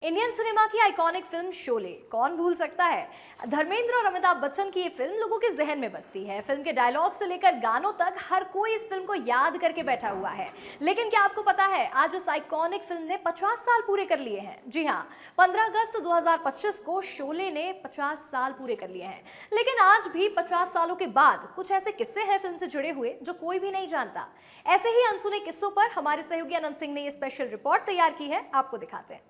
Indian cinema की iconic film Sholay कौन भूल सकता है। धर्मेंद्र और अमिताभ बच्चन की ये फिल्म लोगों के जहन में बसती है। फिल्म के डायलॉग से लेकर गानों तक हर कोई इस फिल्म को याद करके बैठा हुआ है। लेकिन क्या आपको पता है, आज इस आइकॉनिक फिल्म ने 50 साल पूरे कर लिए हैं। जी हाँ, 15 अगस्त 2025 को शोले ने 50 साल पूरे कर लिए हैं। लेकिन आज भी 50 सालों के बाद कुछ ऐसे किस्से हैं फिल्म से जुड़े हुए जो कोई भी नहीं जानता। ऐसे ही अनसुने किस्सों पर हमारे सहयोगी अनंत सिंह ने ये स्पेशल रिपोर्ट तैयार की है, आपको दिखाते हैं।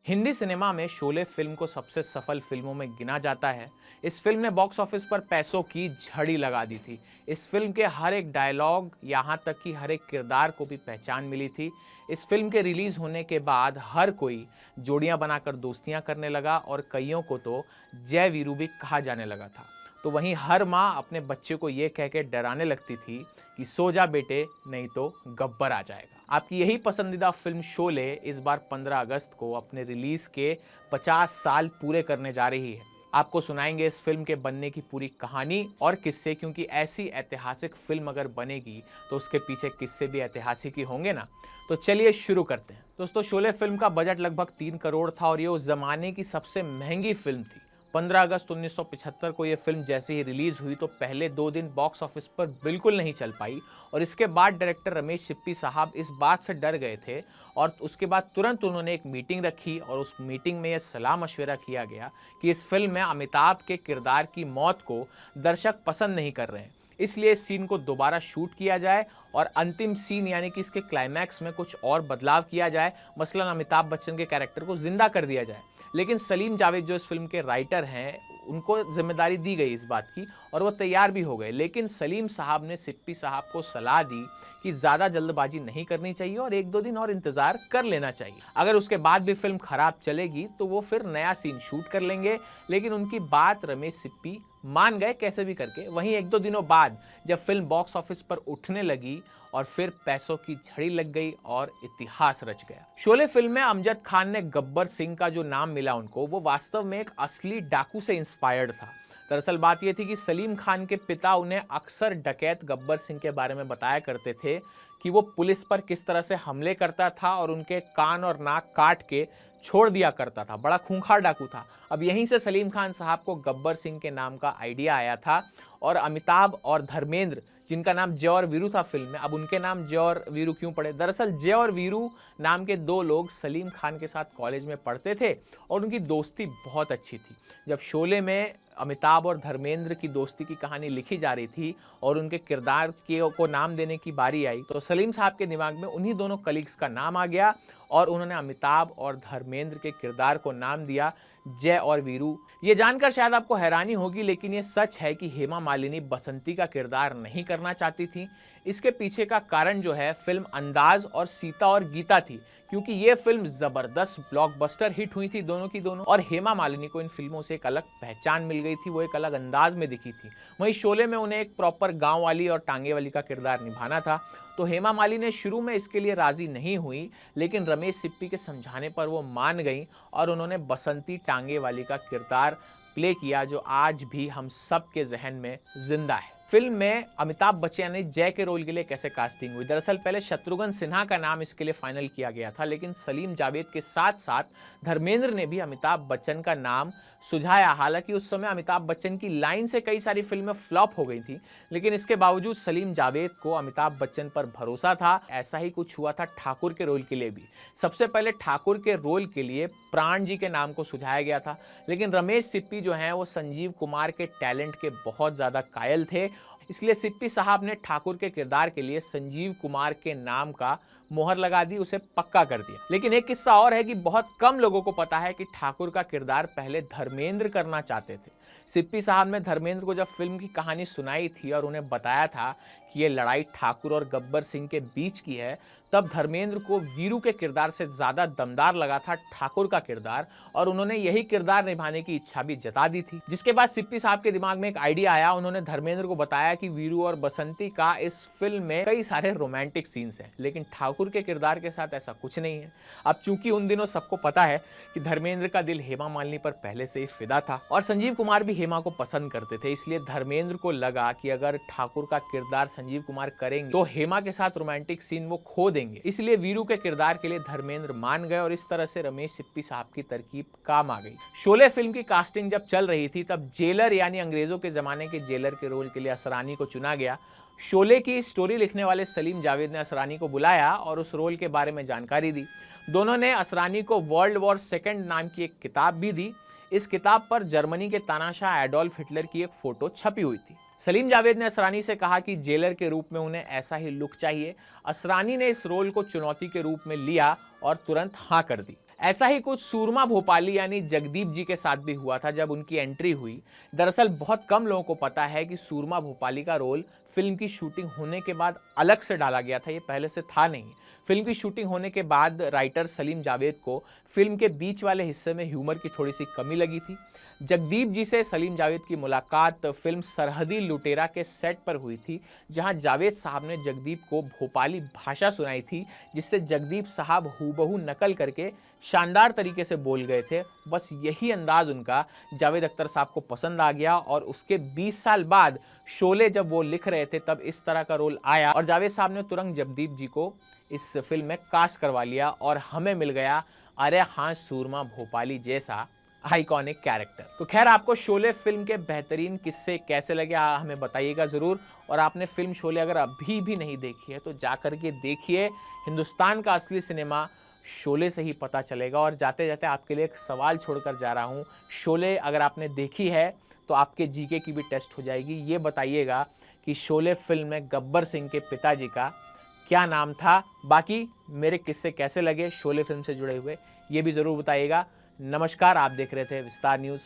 हिंदी सिनेमा में शोले फिल्म को सबसे सफल फिल्मों में गिना जाता है। इस फिल्म ने बॉक्स ऑफिस पर पैसों की झड़ी लगा दी थी। इस फिल्म के हर एक डायलॉग, यहाँ तक कि हर एक किरदार को भी पहचान मिली थी। इस फिल्म के रिलीज होने के बाद हर कोई जोड़ियां बनाकर दोस्तियां करने लगा और कईयों को तो जय वीरू भी कहा जाने लगा था। तो वहीं हर माँ अपने बच्चे को ये कह के डराने लगती थी कि सो जा बेटे, नहीं तो गब्बर आ जाएगा। आपकी यही पसंदीदा फिल्म शोले इस बार 15 अगस्त को अपने रिलीज के 50 साल पूरे करने जा रही है। आपको सुनाएंगे इस फिल्म के बनने की पूरी कहानी और किस्से, क्योंकि ऐसी ऐतिहासिक फिल्म अगर बनेगी तो उसके पीछे किस्से भी ऐतिहासिक ही होंगे ना। तो चलिए शुरू करते हैं। दोस्तों, शोले फिल्म का बजट लगभग 3 करोड़ था और ये उस जमाने की सबसे महंगी फिल्म थी। 15 अगस्त 1975 को यह फिल्म जैसे ही रिलीज हुई तो पहले 2 दिन बॉक्स ऑफिस पर बिल्कुल नहीं चल पाई और इसके बाद डायरेक्टर रमेश सिप्पी साहब इस बात से डर गए थे और उसके बाद तुरंत उन्होंने एक मीटिंग रखी और उस मीटिंग में यह सलाह मशवरा किया गया कि इस फिल्म में अमिताभ के किरदार की मौत को दर्शक पसंद नहीं कर रहे हैं, इसलिए इस सीन को दोबारा शूट किया जाए और अंतिम सीन यानी कि इसके क्लाइमैक्स में कुछ और बदलाव किया जाए। मसलन अमिताभ बच्चन के कैरेक्टर को जिंदा कर दिया जाए। लेकिन सलीम जावेद जो इस फिल्म के राइटर हैं, उनको जिम्मेदारी दी गई इस बात की और वो तैयार भी हो गए। लेकिन सलीम साहब ने सिप्पी साहब को सलाह दी कि ज़्यादा जल्दबाजी नहीं करनी चाहिए और 1-2 दिन और इंतज़ार कर लेना चाहिए। अगर उसके बाद भी फिल्म खराब चलेगी तो वो फिर नया सीन शूट कर लेंगे। लेकिन उनकी बात रमेश सिप्पी मान गए कैसे भी करके। वहीं 1-2 दिनों बाद जब फिल्म बॉक्स ऑफिस पर उठने लगी और फिर पैसों की झड़ी लग गई और इतिहास रच गया। शोले फिल्म में अमजद खान ने गब्बर सिंह का जो नाम मिला उनको, वो वास्तव में एक असली डाकू से इंस्पायर्ड था। दरअसल बात यह थी कि सलीम खान के पिता उन्हें अक्सर डकैत गब्बर सिंह के बारे में बताया करते थे कि वो पुलिस पर किस तरह से हमले करता था और उनके कान और नाक काट के छोड़ दिया करता था। बड़ा खूंखार डाकू था। अब यहीं से सलीम खान साहब को गब्बर सिंह के नाम का आइडिया आया था और अमिताभ और धर्मेंद्र, जिनका नाम जय और वीरू था फिल्म में, अब उनके नाम जय और वीरू क्यों पड़े? दरअसल जय और वीरू नाम के 2 लोग सलीम खान के साथ कॉलेज में पढ़ते थे और उनकी दोस्ती बहुत अच्छी थी। जब शोले में अमिताभ और धर्मेंद्र की दोस्ती की कहानी लिखी जा रही थी और उनके किरदार को नाम देने की बारी आई तो सलीम साहब के दिमाग में उन्हीं दोनों कलीग्स का नाम आ गया और उन्होंने अमिताभ और धर्मेंद्र के किरदार को नाम दिया जय और वीरू। ये जानकर शायद आपको हैरानी होगी, लेकिन ये सच है कि हेमा मालिनी बसंती का किरदार नहीं करना चाहती थी। इसके पीछे का कारण जो है फिल्म अंदाज और सीता और गीता थी, क्योंकि ये फिल्म जबरदस्त ब्लॉकबस्टर हिट हुई थी दोनों की दोनों और हेमा मालिनी को इन फिल्मों से एक अलग पहचान मिल गई थी, वो एक अलग अंदाज में दिखी थी। वहीं शोले में उन्हें एक प्रॉपर गांव वाली और टांगे वाली का किरदार निभाना था, तो हेमा मालिनी शुरू में इसके लिए राजी नहीं हुई, लेकिन रमेश सिप्पी के समझाने पर वो मान गई और उन्होंने बसंती टांगे वाली का किरदार प्ले किया, जो आज भी हम सब के जहन में जिंदा है। फिल्म में अमिताभ बच्चन ने जय के रोल के लिए कैसे कास्टिंग हुई? दरअसल पहले शत्रुघ्न सिन्हा का नाम इसके लिए फाइनल किया गया था, लेकिन सलीम जावेद के साथ साथ धर्मेंद्र ने भी अमिताभ बच्चन का नाम सुझाया। हालांकि उस समय अमिताभ बच्चन की लाइन से कई सारी फिल्में फ्लॉप हो गई थी, लेकिन इसके बावजूद सलीम जावेद को अमिताभ बच्चन पर भरोसा था। ऐसा ही कुछ हुआ था ठाकुर के रोल के लिए भी। सबसे पहले ठाकुर के रोल के लिए प्राण जी के नाम को सुझाया गया था, लेकिन रमेश सिप्पी जो हैं वो संजीव कुमार के टैलेंट के बहुत ज़्यादा कायल थे, इसलिए सिप्पी साहब ने ठाकुर के किरदार के लिए संजीव कुमार के नाम का मोहर लगा दी, उसे पक्का कर दिया। लेकिन एक किस्सा और है कि बहुत कम लोगों को पता है कि ठाकुर का किरदार पहले धर्मेंद्र करना चाहते थे। सिप्पी साहब ने धर्मेंद्र को जब फिल्म की कहानी सुनाई थी और उन्हें बताया था कि ये लड़ाई ठाकुर और गब्बर सिंह के बीच की है, तब धर्मेंद्र को वीरू के किरदार से ज्यादा दमदार लगा था ठाकुर का किरदार और उन्होंने यही किरदार निभाने की इच्छा भी जता दी थी। जिसके बाद सिप्पी साहब के दिमाग में एक आइडिया आया। उन्होंने धर्मेंद्र को बताया कि वीरू और बसंती का इस फिल्म में कई सारे रोमांटिक सीन्स हैं, लेकिन ठाकुर के किरदार के साथ ऐसा कुछ नहीं है। अब चूंकि उन दिनों सबको पता है कि धर्मेंद्र का दिल हेमा मालिनी पर पहले से ही फिदा था और संजीव कुमार भी हेमा को पसंद करते थे, इसलिए धर्मेंद्र को लगा कि अगर ठाकुर का किरदार संजीव कुमार करेंगे तो हेमा के साथ रोमांटिक सीन वो खो देंगे देंगे। इसलिए वीरू के किरदार के लिए धर्मेंद्र मान गए और इस तरह से रमेश सिप्पी साहब की तरकीब काम आ गई। शोले फिल्म की कास्टिंग जब चल रही थी तब जेलर यानी अंग्रेजों के जमाने के जेलर के रोल के लिए असरानी को चुना गया। शोले की स्टोरी लिखने वाले सलीम जावेद ने असरानी को बुलाया और उस रोल के बारे में जानकारी दी। दोनों ने असरानी को वर्ल्ड वॉर सेकेंड नाम की एक किताब भी दी। इस किताब पर जर्मनी के तानाशाह एडोल्फ हिटलर की एक फोटो छपी हुई थी। सलीम जावेद ने असरानी से कहा कि जेलर के रूप में उन्हें ऐसा ही लुक चाहिए। असरानी ने इस रोल को चुनौती के रूप में लिया और तुरंत हाँ कर दी। ऐसा ही कुछ सूरमा भोपाली यानी जगदीप जी के साथ भी हुआ था जब उनकी एंट्री हुई। दरअसल बहुत कम लोगों को पता है कि सूरमा भोपाली का रोल फिल्म की शूटिंग होने के बाद अलग से डाला गया था, ये पहले से था नहीं। फिल्म की शूटिंग होने के बाद राइटर सलीम जावेद को फिल्म के बीच वाले हिस्से में ह्यूमर की थोड़ी सी कमी लगी थी। जगदीप जी से सलीम जावेद की मुलाकात फिल्म सरहदी लुटेरा के सेट पर हुई थी, जहां जावेद साहब ने जगदीप को भोपाली भाषा सुनाई थी, जिससे जगदीप साहब हूबहू नकल करके शानदार तरीके से बोल गए थे। बस यही अंदाज उनका जावेद अख्तर साहब को पसंद आ गया और उसके 20 साल बाद शोले जब वो लिख रहे थे तब इस तरह का रोल आया और जावेद साहब ने तुरंत जगदीप जी को इस फिल्म में कास्ट करवा लिया और हमें मिल गया अरे हाँ सूरमा भोपाली जैसा आइकॉनिक कैरेक्टर। तो खैर, आपको शोले फिल्म के बेहतरीन किस्से कैसे लगे हमें बताइएगा ज़रूर। और आपने फिल्म शोले अगर अभी भी नहीं देखी है तो जा करके देखिए। हिंदुस्तान का असली सिनेमा शोले से ही पता चलेगा। और जाते जाते आपके लिए एक सवाल छोड़कर जा रहा हूँ। शोले अगर आपने देखी है तो आपके जीके की भी टेस्ट हो जाएगी। ये बताइएगा कि शोले फिल्म में गब्बर सिंह के पिताजी का क्या नाम था। बाकी मेरे किस्से कैसे लगे शोले फिल्म से जुड़े हुए ये भी ज़रूर बताइएगा। नमस्कार, आप देख रहे थे विस्तार न्यूज़।